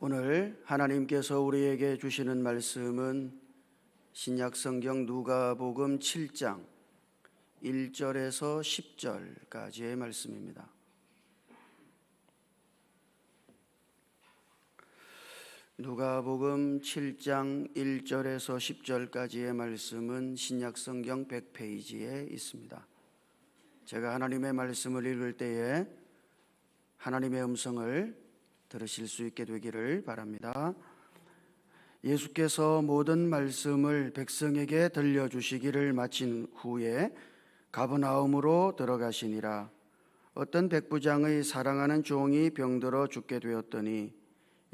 오늘 하나님께서 우리에게 주시는 말씀은 신약성경 누가복음 7장 1절에서 10절까지의 말씀입니다. 누가복음 7장 1절에서 10절까지의 말씀은 신약성경 100페이지에 있습니다. 제가 하나님의 말씀을 읽을 때에 하나님의 음성을 들으실 수 있게 되기를 바랍니다. 예수께서 모든 말씀을 백성에게 들려주시기를 마친 후에 가버나움으로 들어가시니라. 어떤 백부장의 사랑하는 종이 병들어 죽게 되었더니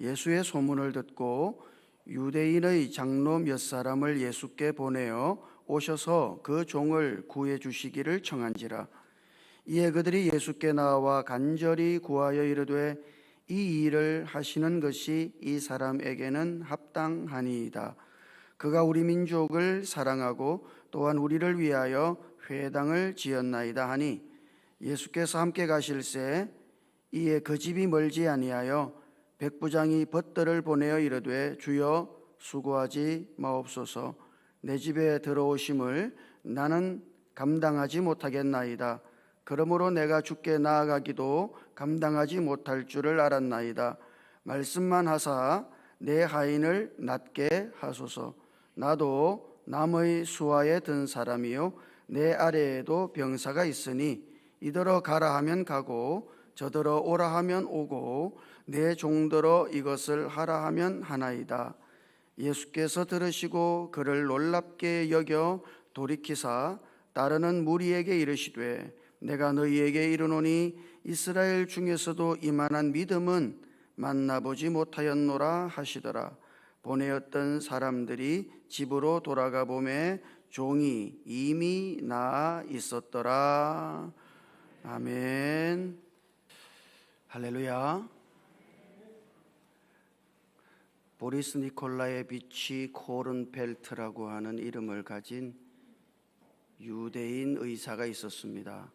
예수의 소문을 듣고 유대인의 장로 몇 사람을 예수께 보내어 오셔서 그 종을 구해 주시기를 청한지라. 이에 그들이 예수께 나와 간절히 구하여 이르되 이 일을 하시는 것이 이 사람에게는 합당하니이다. 그가 우리 민족을 사랑하고 또한 우리를 위하여 회당을 지었나이다 하니 예수께서 함께 가실새 이에 그 집이 멀지 아니하여 백부장이 벗들을 보내어 이르되 주여 수고하지 마옵소서. 내 집에 들어오심을 나는 감당하지 못하겠나이다. 그러므로 내가 주께 나아가기도 감당하지 못할 줄을 알았나이다. 말씀만 하사 내 하인을 낫게 하소서. 나도 남의 수하에 든 사람이요 내 아래에도 병사가 있으니 이더러 가라 하면 가고 저더러 오라 하면 오고 내 종더러 이것을 하라 하면 하나이다. 예수께서 들으시고 그를 놀랍게 여겨 돌이키사 따르는 무리에게 이르시되 내가 너희에게 이르노니 이스라엘 중에서도 이만한 믿음은 만나보지 못하였노라 하시더라. 보내었던 사람들이 집으로 돌아가 보매 종이 이미 나아 있었더라. 아멘. 할렐루야. 보리스 니콜라예비치 코른펠트라고 하는 이름을 가진 유대인 의사가 있었습니다.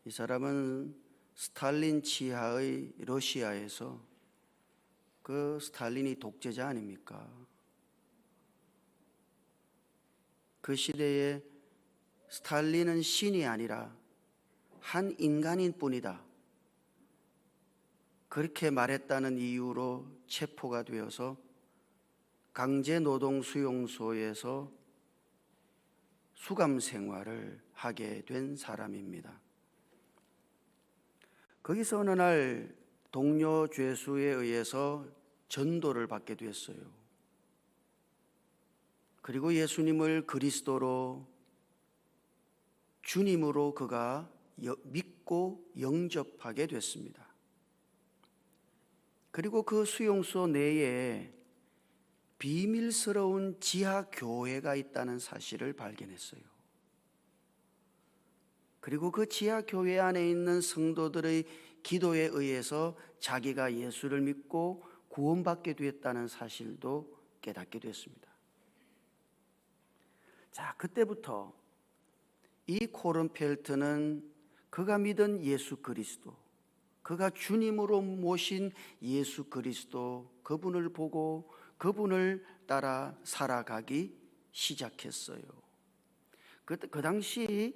이 사람은 스탈린 치하의 러시아에서 그 스탈린이 독재자 아닙니까? 그 시대에 스탈린은 신이 아니라 한 인간인 뿐이다. 그렇게 말했다는 이유로 체포가 되어서 강제노동수용소에서 수감 생활을 하게 된 사람입니다. 거기서 어느 날 동료 죄수에 의해서 전도를 받게 됐어요. 그리고 예수님을 그리스도로 주님으로 그가 믿고 영접하게 됐습니다. 그리고 그 수용소 내에 비밀스러운 지하 교회가 있다는 사실을 발견했어요. 그리고 그 지하 교회 안에 있는 성도들의 기도에 의해서 자기가 예수를 믿고 구원받게 되었다는 사실도 깨닫게 됐습니다. 자, 그때부터 이 코른펠트는 그가 믿은 예수 그리스도, 그가 주님으로 모신 예수 그리스도, 그분을 보고 그분을 따라 살아가기 시작했어요. 그 당시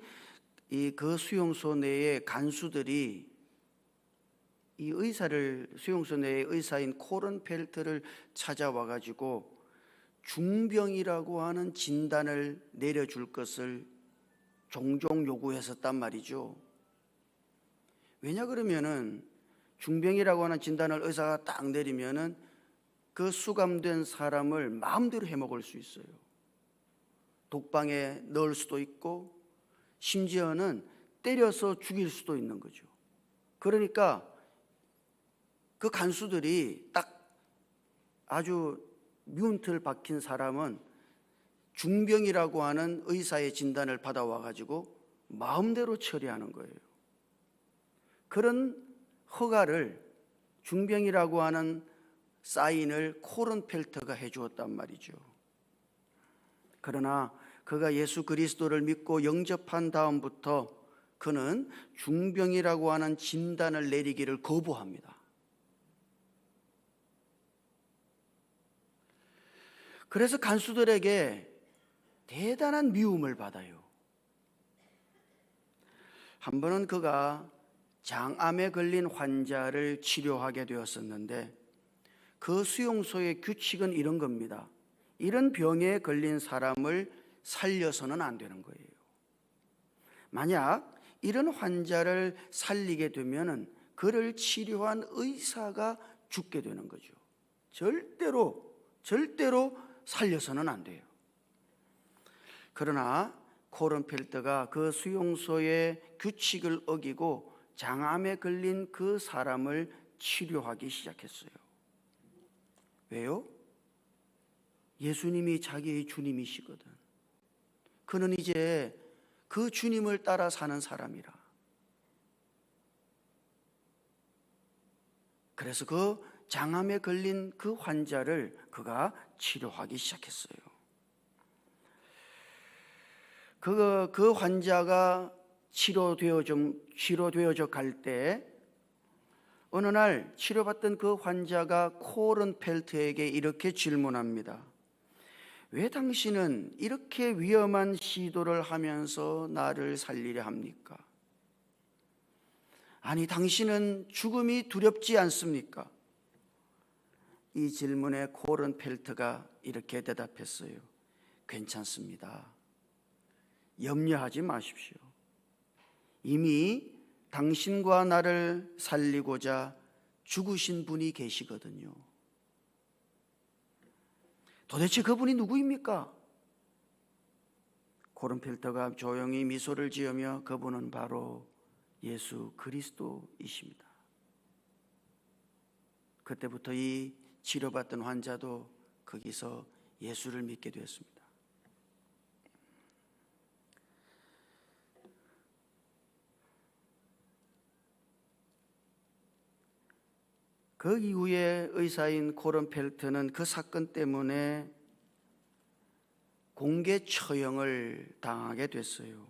그 수용소 내의 간수들이 이 수용소 내의 의사인 코른펠트를 찾아와 가지고 중병이라고 하는 진단을 내려줄 것을 종종 요구했었단 말이죠. 왜냐 그러면은 중병이라고 하는 진단을 의사가 딱 내리면은 그 수감된 사람을 마음대로 해먹을 수 있어요. 독방에 넣을 수도 있고 심지어는 때려서 죽일 수도 있는 거죠. 그러니까 그 간수들이 딱 아주 미운틀 박힌 사람은 중병이라고 하는 의사의 진단을 받아와 가지고 마음대로 처리하는 거예요. 그런 허가를 중병이라고 하는 사인을 코른펠트가 해주었단 말이죠. 그러나 그가 예수 그리스도를 믿고 영접한 다음부터 그는 중병이라고 하는 진단을 내리기를 거부합니다. 그래서 간수들에게 대단한 미움을 받아요. 한 번은 그가 장암에 걸린 환자를 치료하게 되었었는데 그 수용소의 규칙은 이런 겁니다. 이런 병에 걸린 사람을 살려서는 안 되는 거예요. 만약 이런 환자를 살리게 되면은 그를 치료한 의사가 죽게 되는 거죠. 절대로 살려서는 안 돼요. 그러나 코른펠트가 그 수용소의 규칙을 어기고 장암에 걸린 그 사람을 치료하기 시작했어요. 왜요? 예수님이 자기의 주님이시거든. 그는 이제 그 주님을 따라 사는 사람이라. 그래서 그 장암에 걸린 그 환자를 그가 치료하기 시작했어요. 그 환자가 치료되어져 갈 때 어느 날 치료받던 그 환자가 코른펠트에게 이렇게 질문합니다. 왜 당신은 이렇게 위험한 시도를 하면서 나를 살리려 합니까? 아니, 당신은 죽음이 두렵지 않습니까? 이 질문에 코른펠트가 이렇게 대답했어요. 괜찮습니다. 염려하지 마십시오. 이미 당신과 나를 살리고자 죽으신 분이 계시거든요. 도대체 그분이 누구입니까? 코른펠트가 조용히 미소를 지으며 그분은 바로 예수 그리스도이십니다. 그때부터 이 치료받던 환자도 거기서 예수를 믿게 되었습니다. 그 이후에 의사인 코른펠트는 그 사건 때문에 공개 처형을 당하게 됐어요.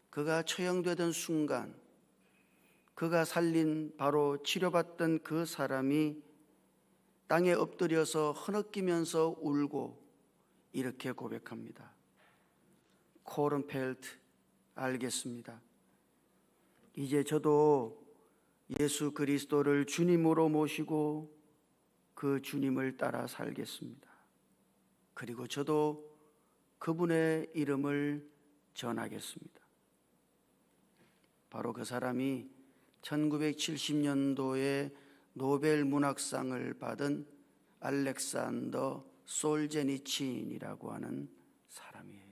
그가 처형되던 순간 그가 살린 바로 치료받던 그 사람이 땅에 엎드려서 흐느끼면서 울고 이렇게 고백합니다. 코른펠트, 알겠습니다. 이제 저도 예수 그리스도를 주님으로 모시고 그 주님을 따라 살겠습니다. 그리고 저도 그분의 이름을 전하겠습니다. 바로 그 사람이 1970년도에 노벨 문학상을 받은 알렉산더 솔제니친이라고 하는 사람이에요.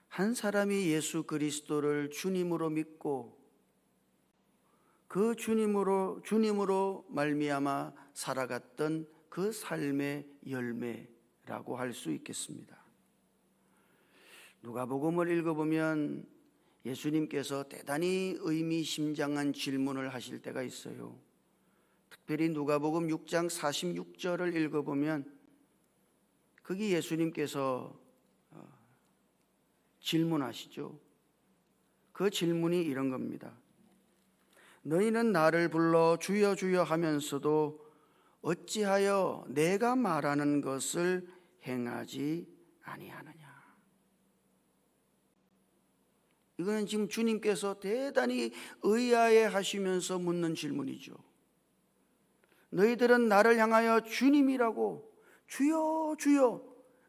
한 사람이 예수 그리스도를 주님으로 믿고 그 주님으로 말미암아 살아갔던 그 삶의 열매라고 할 수 있겠습니다. 누가복음을 읽어보면 예수님께서 대단히 의미심장한 질문을 하실 때가 있어요. 특별히 누가복음 6장 46절을 읽어보면 거기 예수님께서 질문하시죠. 그 질문이 이런 겁니다. 너희는 나를 불러 주여 주여 하면서도 어찌하여 내가 말하는 것을 행하지 아니하느냐. 이거는 지금 주님께서 대단히 의아해 하시면서 묻는 질문이죠. 너희들은 나를 향하여 주님이라고 주여 주여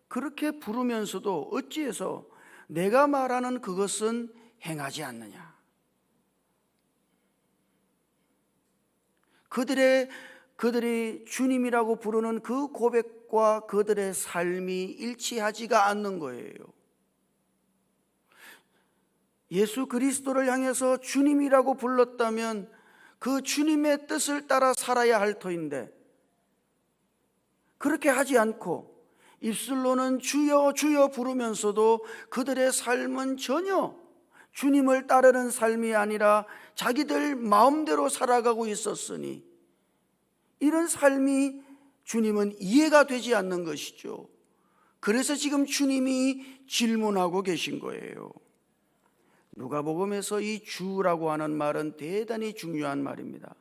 그렇게 부르면서도 어찌해서 내가 말하는 그것은 행하지 않느냐. 그들이 주님이라고 부르는 그 고백과 그들의 삶이 일치하지가 않는 거예요. 예수 그리스도를 향해서 주님이라고 불렀다면 그 주님의 뜻을 따라 살아야 할 터인데 그렇게 하지 않고 입술로는 주여 주여 부르면서도 그들의 삶은 전혀 주님을 따르는 삶이 아니라 자기들 마음대로 살아가고 있었으니 이런 삶이 주님은 이해가 되지 않는 것이죠. 그래서 지금 주님이 질문하고 계신 거예요. 누가복음에서 이 주라고 하는 말은 대단히 중요한 말입니다.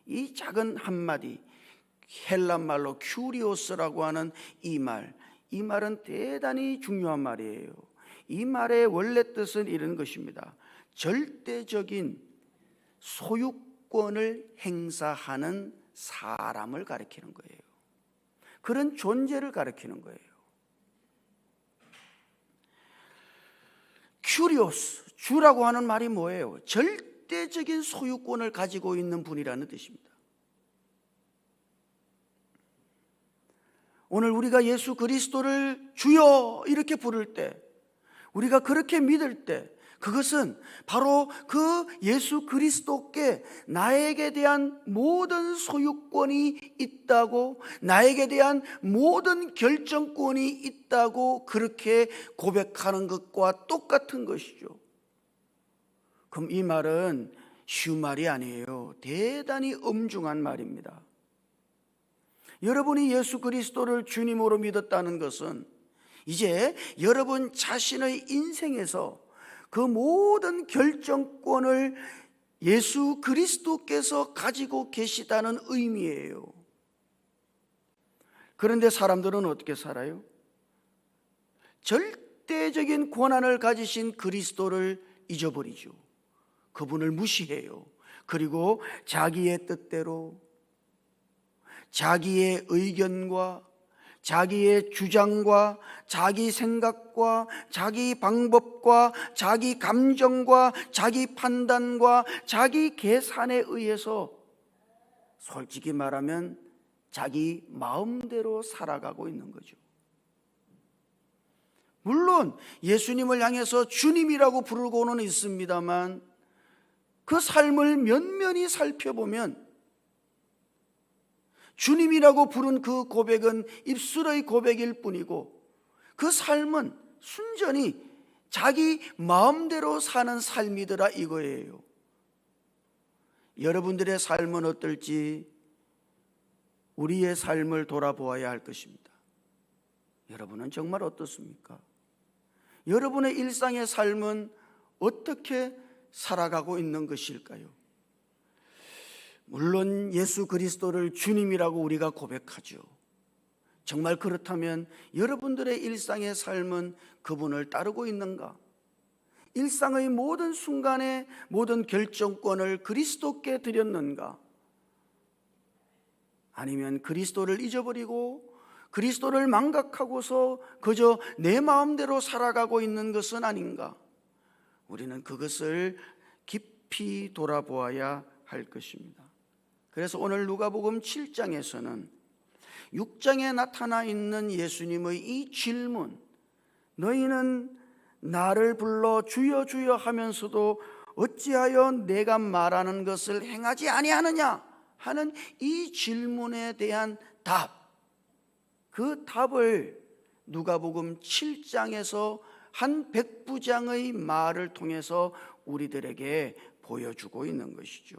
이 작은 한마디, 헬라 말로 큐리오스라고 하는 이 말은 대단히 중요한 말이에요. 이 말의 원래 뜻은 이런 것입니다. 절대적인 소유권을 행사하는 사람을 가리키는 거예요. 그런 존재를 가리키는 거예요. 큐리오스, 주라고 하는 말이 뭐예요? 절대적인 소유권을 가지고 있는 분이라는 뜻입니다. 오늘 우리가 예수 그리스도를 주여 이렇게 부를 때, 우리가 그렇게 믿을 때, 그것은 바로 그 예수 그리스도께 나에게 대한 모든 소유권이 있다고, 나에게 대한 모든 결정권이 있다고 그렇게 고백하는 것과 똑같은 것이죠. 그럼 이 말은 쉬운 말이 아니에요. 대단히 엄중한 말입니다. 여러분이 예수 그리스도를 주님으로 믿었다는 것은 이제 여러분 자신의 인생에서 그 모든 결정권을 예수 그리스도께서 가지고 계시다는 의미예요. 그런데 사람들은 어떻게 살아요? 절대적인 권한을 가지신 그리스도를 잊어버리죠. 그분을 무시해요. 그리고 자기의 뜻대로, 자기의 의견과 자기의 주장과 자기 생각과 자기 방법과 자기 감정과 자기 판단과 자기 계산에 의해서 솔직히 말하면 자기 마음대로 살아가고 있는 거죠. 물론 예수님을 향해서 주님이라고 부르고는 있습니다만 그 삶을 면면히 살펴보면 주님이라고 부른 그 고백은 입술의 고백일 뿐이고 그 삶은 순전히 자기 마음대로 사는 삶이더라 이거예요. 여러분들의 삶은 어떨지 우리의 삶을 돌아보아야 할 것입니다. 여러분은 정말 어떻습니까? 여러분의 일상의 삶은 어떻게 살아가고 있는 것일까요? 물론 예수 그리스도를 주님이라고 우리가 고백하죠. 정말 그렇다면 여러분들의 일상의 삶은 그분을 따르고 있는가? 일상의 모든 순간에 모든 결정권을 그리스도께 드렸는가? 아니면 그리스도를 잊어버리고 그리스도를 망각하고서 그저 내 마음대로 살아가고 있는 것은 아닌가? 우리는 그것을 깊이 돌아보아야 할 것입니다. 그래서 오늘 누가복음 7장에서는 6장에 나타나 있는 예수님의 이 질문, 너희는 나를 불러 주여 주여 하면서도 어찌하여 내가 말하는 것을 행하지 아니하느냐 하는 이 질문에 대한 답, 그 답을 누가복음 7장에서 한 백부장의 말을 통해서 우리들에게 보여주고 있는 것이죠.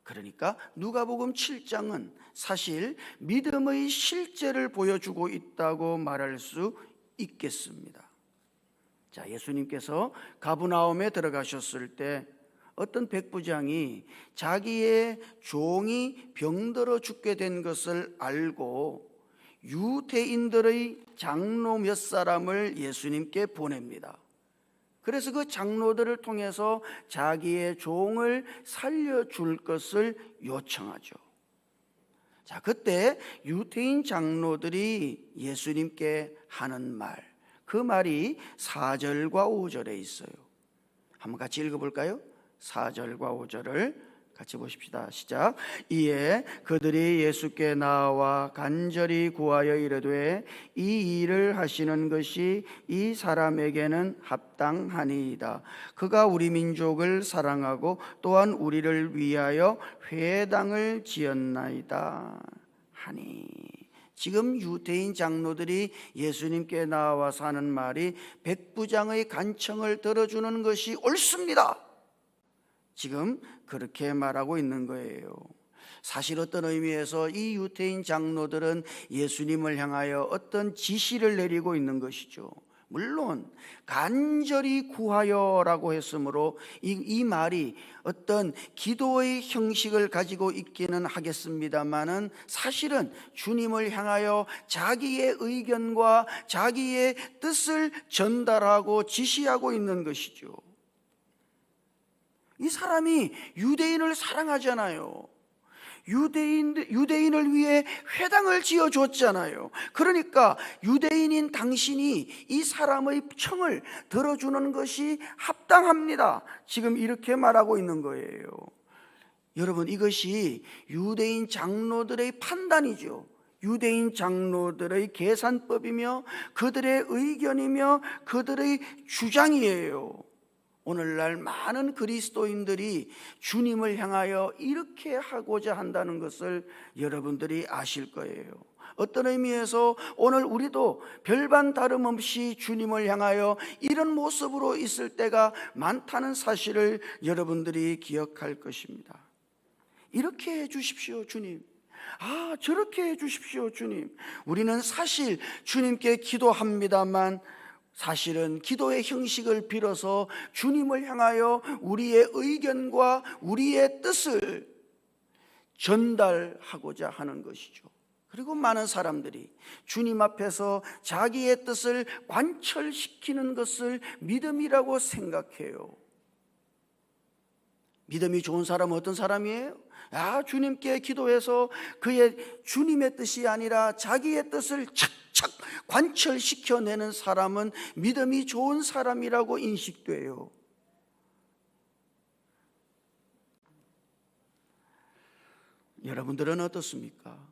그러니까 누가복음 7장은 사실 믿음의 실제를 보여주고 있다고 말할 수 있겠습니다. 자, 예수님께서 가브나움에 들어가셨을 때 어떤 백부장이 자기의 종이 병들어 죽게 된 것을 알고 유대인들의 장로 몇 사람을 예수님께 보냅니다. 그래서 그 장로들을 통해서 자기의 종을 살려줄 것을 요청하죠. 자, 그때 유대인 장로들이 예수님께 하는 말, 그 말이 4절과 5절에 있어요. 한번 같이 읽어볼까요? 4절과 5절을 같이 보십시다. 시작. 이에 그들이 예수께 나와 간절히 구하여 이르되 이 일을 하시는 것이 이 사람에게는 합당하니이다. 그가 우리 민족을 사랑하고 또한 우리를 위하여 회당을 지었나이다 하니. 지금 유대인 장로들이 예수님께 나와서 하는 말이 백부장의 간청을 들어주는 것이 옳습니다. 지금 그렇게 말하고 있는 거예요. 사실 어떤 의미에서 이 유대인 장로들은 예수님을 향하여 어떤 지시를 내리고 있는 것이죠. 물론 간절히 구하여라고 했으므로 이 말이 어떤 기도의 형식을 가지고 있기는 하겠습니다마는 사실은 주님을 향하여 자기의 의견과 자기의 뜻을 전달하고 지시하고 있는 것이죠. 이 사람이 유대인을 사랑하잖아요. 유대인을 위해 회당을 지어줬잖아요. 그러니까 유대인인 당신이 이 사람의 청을 들어주는 것이 합당합니다. 지금 이렇게 말하고 있는 거예요. 여러분, 이것이 유대인 장로들의 판단이죠. 유대인 장로들의 계산법이며 그들의 의견이며 그들의 주장이에요. 오늘날 많은 그리스도인들이 주님을 향하여 이렇게 하고자 한다는 것을 여러분들이 아실 거예요. 어떤 의미에서 오늘 우리도 별반 다름없이 주님을 향하여 이런 모습으로 있을 때가 많다는 사실을 여러분들이 기억할 것입니다. 이렇게 해 주십시오, 주님. 저렇게 해 주십시오, 주님. 우리는 사실 주님께 기도합니다만 사실은 기도의 형식을 빌어서 주님을 향하여 우리의 의견과 우리의 뜻을 전달하고자 하는 것이죠. 그리고 많은 사람들이 주님 앞에서 자기의 뜻을 관철시키는 것을 믿음이라고 생각해요. 믿음이 좋은 사람은 어떤 사람이에요? 주님께 기도해서 그의 주님의 뜻이 아니라 자기의 뜻을 착착 관철시켜내는 사람은 믿음이 좋은 사람이라고 인식돼요. 여러분들은 어떻습니까?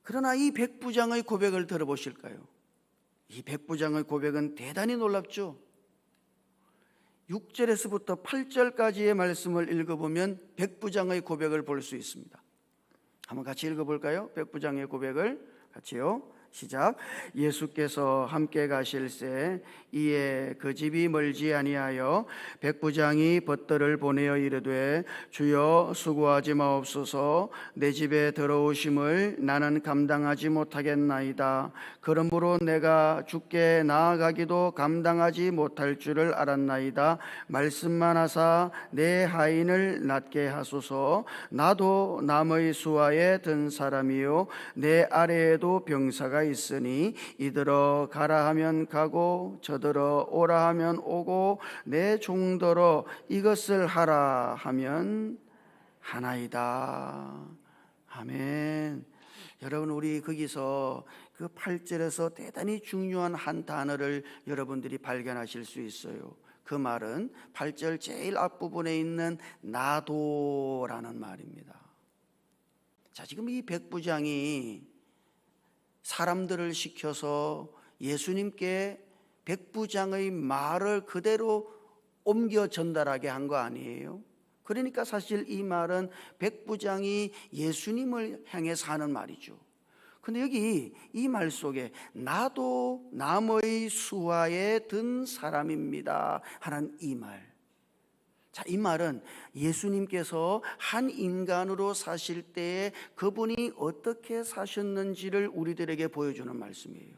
그러나 이 백부장의 고백을 들어보실까요? 이 백부장의 고백은 대단히 놀랍죠. 6절에서부터 8절까지의 말씀을 읽어보면 백부장의 고백을 볼 수 있습니다. 한번 같이 읽어볼까요? 백부장의 고백을 같이요. 시작. 예수께서 함께 가실새 이에 그 집이 멀지 아니하여 백부장이 벗들을 보내어 이르되 주여 수고하지 마옵소서 내 집에 들어오심을 나는 감당하지 못하겠나이다. 그러므로 내가 주께 나아가기도 감당하지 못할 줄을 알았나이다. 말씀만 하사 내 하인을 낫게 하소서. 나도 남의 수하에 든 사람이요 내 아래에도 병사가 있으니 이들어 가라 하면 가고 저들어 오라 하면 오고 내 종더러 이것을 하라 하면 하나이다. 아멘. 여러분, 우리 거기서 그 8절에서 대단히 중요한 한 단어를 여러분들이 발견하실 수 있어요. 그 말은 8절 제일 앞부분에 있는 나도라는 말입니다. 자, 지금 이 백부장이 사람들을 시켜서 예수님께 백부장의 말을 그대로 옮겨 전달하게 한 거 아니에요? 그러니까 사실 이 말은 백부장이 예수님을 향해서 하는 말이죠. 근데 여기 이 말 속에 나도 남의 수하에 든 사람입니다 하는 이 말. 자, 이 말은 예수님께서 한 인간으로 사실 때에 그분이 어떻게 사셨는지를 우리들에게 보여주는 말씀이에요.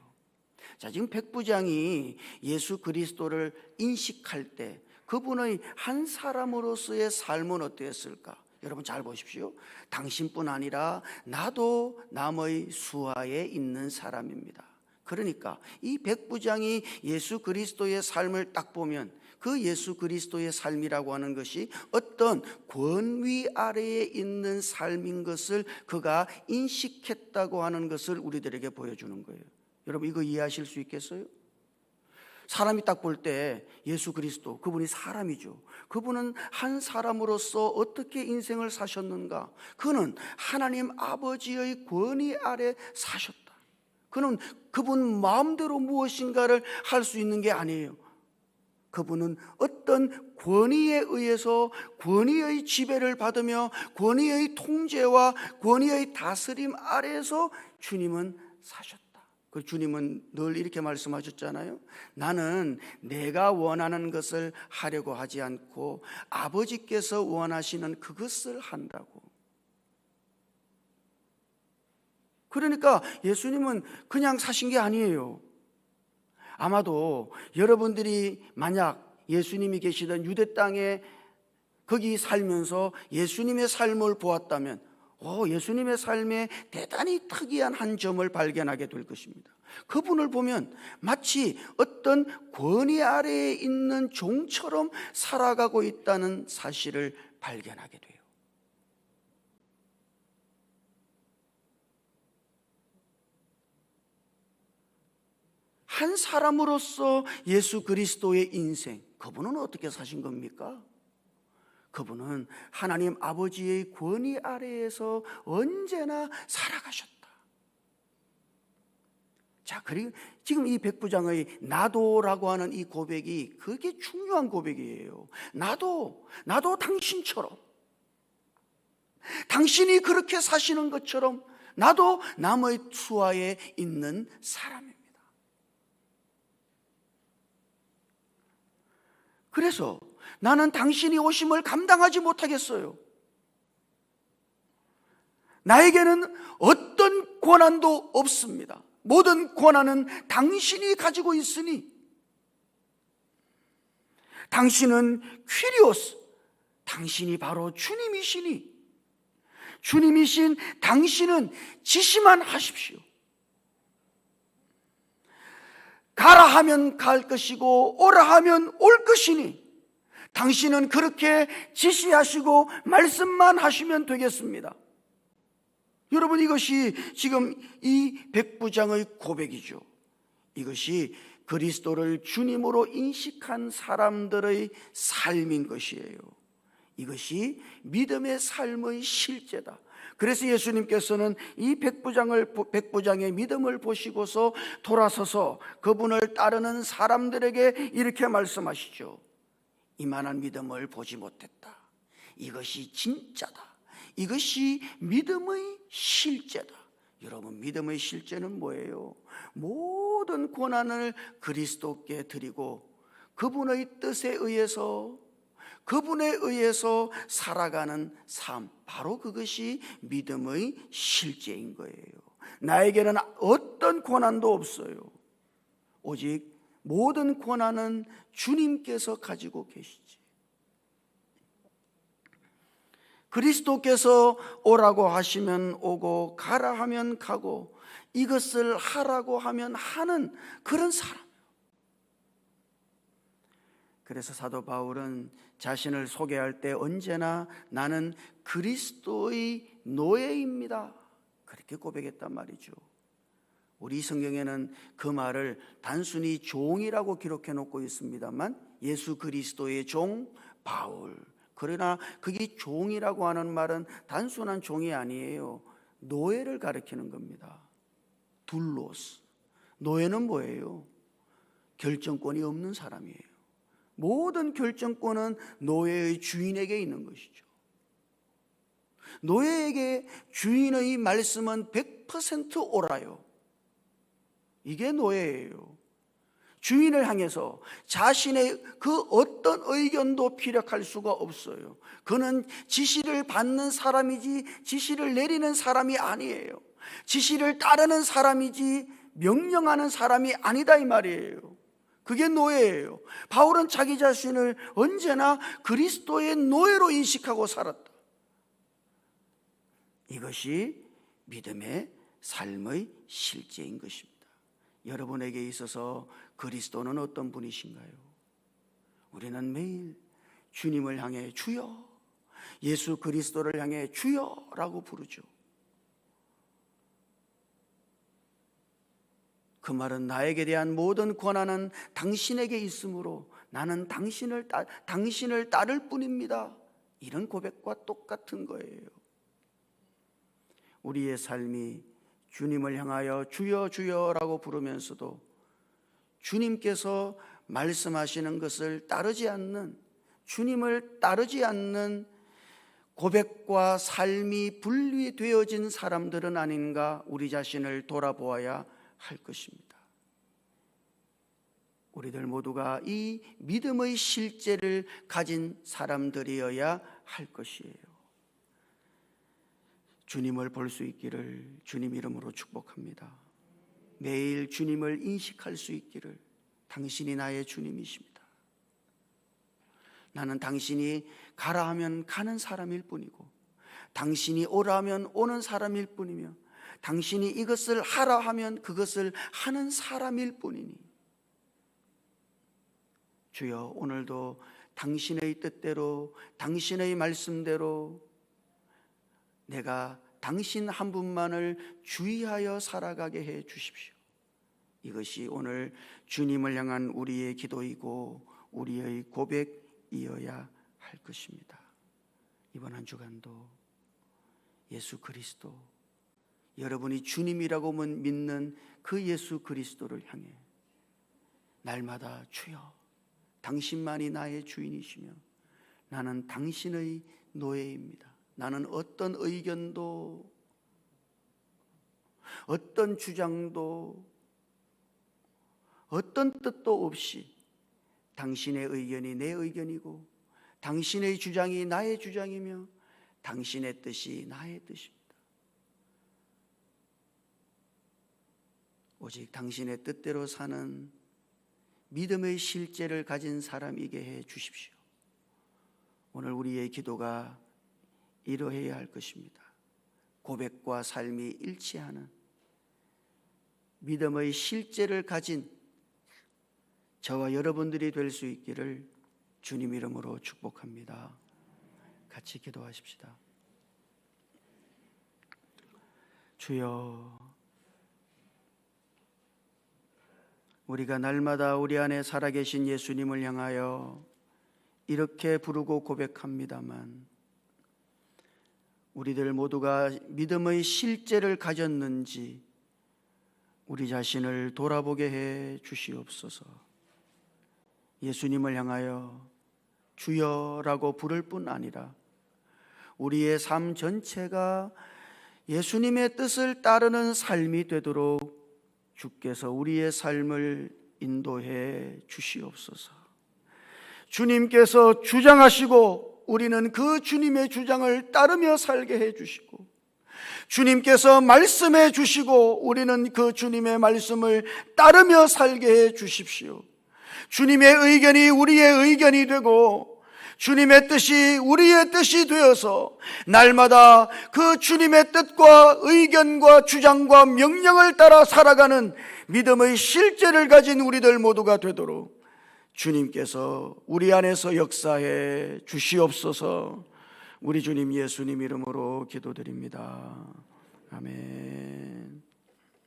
자, 지금 백부장이 예수 그리스도를 인식할 때 그분의 한 사람으로서의 삶은 어땠을까? 여러분 잘 보십시오. 당신뿐 아니라 나도 남의 수하에 있는 사람입니다. 그러니까 이 백부장이 예수 그리스도의 삶을 딱 보면 그 예수 그리스도의 삶이라고 하는 것이 어떤 권위 아래에 있는 삶인 것을 그가 인식했다고 하는 것을 우리들에게 보여주는 거예요. 여러분, 이거 이해하실 수 있겠어요? 사람이 딱 볼 때 예수 그리스도, 그분이 사람이죠. 그분은 한 사람으로서 어떻게 인생을 사셨는가? 그는 하나님 아버지의 권위 아래 사셨다. 그는 그분 마음대로 무엇인가를 할 수 있는 게 아니에요. 그분은 어떤 권위에 의해서 권위의 지배를 받으며 권위의 통제와 권위의 다스림 아래에서 주님은 사셨다. 그 주님은 늘 이렇게 말씀하셨잖아요. 나는 내가 원하는 것을 하려고 하지 않고 아버지께서 원하시는 그것을 한다고. 그러니까 예수님은 그냥 사신 게 아니에요. 아마도 여러분들이 만약 예수님이 계시던 유대 땅에 거기 살면서 예수님의 삶을 보았다면 예수님의 삶에 대단히 특이한 한 점을 발견하게 될 것입니다. 그분을 보면 마치 어떤 권위 아래에 있는 종처럼 살아가고 있다는 사실을 발견하게 돼요. 한 사람으로서 예수 그리스도의 인생, 그분은 어떻게 사신 겁니까? 그분은 하나님 아버지의 권위 아래에서 언제나 살아가셨다. 자, 그리고 지금 이 백부장의 나도라고 하는 이 고백이 그게 중요한 고백이에요. 나도 당신처럼, 당신이 그렇게 사시는 것처럼 나도 남의 수하에 있는 사람입니다. 그래서 나는 당신이 오심을 감당하지 못하겠어요. 나에게는 어떤 권한도 없습니다. 모든 권한은 당신이 가지고 있으니, 당신은 퀴리오스, 당신이 바로 주님이시니, 주님이신 당신은 지시만 하십시오. 가라 하면 갈 것이고 오라 하면 올 것이니 당신은 그렇게 지시하시고 말씀만 하시면 되겠습니다. 여러분, 이것이 지금 이 백부장의 고백이죠. 이것이 그리스도를 주님으로 인식한 사람들의 삶인 것이에요. 이것이 믿음의 삶의 실제다. 그래서 예수님께서는 이 백부장의 믿음을 보시고서 돌아서서 그분을 따르는 사람들에게 이렇게 말씀하시죠. 이만한 믿음을 보지 못했다. 이것이 진짜다. 이것이 믿음의 실제다. 여러분, 믿음의 실제는 뭐예요? 모든 고난을 그리스도께 드리고 그분의 뜻에 의해서, 그분에 의해서 살아가는 삶, 바로 그것이 믿음의 실제인 거예요. 나에게는 어떤 고난도 없어요. 오직 모든 고난은 주님께서 가지고 계시지. 그리스도께서 오라고 하시면 오고 가라 하면 가고 이것을 하라고 하면 하는 그런 사람. 그래서 사도 바울은 자신을 소개할 때 언제나 나는 그리스도의 노예입니다, 그렇게 고백했단 말이죠. 우리 성경에는 그 말을 단순히 종이라고 기록해 놓고 있습니다만 예수 그리스도의 종 바울, 그러나 그게 종이라고 하는 말은 단순한 종이 아니에요. 노예를 가리키는 겁니다. 둘로스. 노예는 뭐예요? 결정권이 없는 사람이에요. 모든 결정권은 노예의 주인에게 있는 것이죠. 노예에게 주인의 말씀은 100% 옳아요. 이게 노예예요. 주인을 향해서 자신의 그 어떤 의견도 피력할 수가 없어요. 그는 지시를 받는 사람이지 지시를 내리는 사람이 아니에요. 지시를 따르는 사람이지 명령하는 사람이 아니다, 이 말이에요. 그게 노예예요. 바울은 자기 자신을 언제나 그리스도의 노예로 인식하고 살았다. 이것이 믿음의 삶의 실제인 것입니다. 여러분에게 있어서 그리스도는 어떤 분이신가요? 우리는 매일 주님을 향해 주여, 예수 그리스도를 향해 주여라고 부르죠. 그 말은 나에게 대한 모든 권한은 당신에게 있으므로 나는 당신을 따를 뿐입니다, 이런 고백과 똑같은 거예요. 우리의 삶이 주님을 향하여 주여 주여라고 부르면서도 주님께서 말씀하시는 것을 따르지 않는, 주님을 따르지 않는 고백과 삶이 분리되어진 사람들은 아닌가 우리 자신을 돌아보아야 할 것입니다. 우리들 모두가 이 믿음의 실제를 가진 사람들이어야 할 것이에요. 주님을 볼 수 있기를 주님 이름으로 축복합니다. 매일 주님을 인식할 수 있기를. 당신이 나의 주님이십니다. 나는 당신이 가라 하면 가는 사람일 뿐이고, 당신이 오라 하면 오는 사람일 뿐이며, 당신이 이것을 하라 하면 그것을 하는 사람일 뿐이니, 주여 오늘도 당신의 뜻대로, 당신의 말씀대로 내가 당신 한 분만을 주의하여 살아가게 해 주십시오. 이것이 오늘 주님을 향한 우리의 기도이고 우리의 고백이어야 할 것입니다. 이번 한 주간도 예수 그리스도, 여러분이 주님이라고 믿는 그 예수 그리스도를 향해 날마다 주여 당신만이 나의 주인이시며 나는 당신의 노예입니다. 나는 어떤 의견도, 어떤 주장도, 어떤 뜻도 없이 당신의 의견이 내 의견이고 당신의 주장이 나의 주장이며 당신의 뜻이 나의 뜻입니다. 오직 당신의 뜻대로 사는 믿음의 실제를 가진 사람이게 해 주십시오. 오늘 우리의 기도가 이러해야 할 것입니다. 고백과 삶이 일치하는 믿음의 실제를 가진 저와 여러분들이 될 수 있기를 주님 이름으로 축복합니다. 같이 기도하십시다. 주여, 우리가 날마다 우리 안에 살아계신 예수님을 향하여 이렇게 부르고 고백합니다만, 우리들 모두가 믿음의 실제를 가졌는지 우리 자신을 돌아보게 해 주시옵소서. 예수님을 향하여 주여라고 부를 뿐 아니라 우리의 삶 전체가 예수님의 뜻을 따르는 삶이 되도록 주께서 우리의 삶을 인도해 주시옵소서. 주님께서 주장하시고 우리는 그 주님의 주장을 따르며 살게 해 주시고, 주님께서 말씀해 주시고 우리는 그 주님의 말씀을 따르며 살게 해 주십시오. 주님의 의견이 우리의 의견이 되고 주님의 뜻이 우리의 뜻이 되어서 날마다 그 주님의 뜻과 의견과 주장과 명령을 따라 살아가는 믿음의 실제를 가진 우리들 모두가 되도록 주님께서 우리 안에서 역사해 주시옵소서. 우리 주님 예수님 이름으로 기도드립니다. 아멘.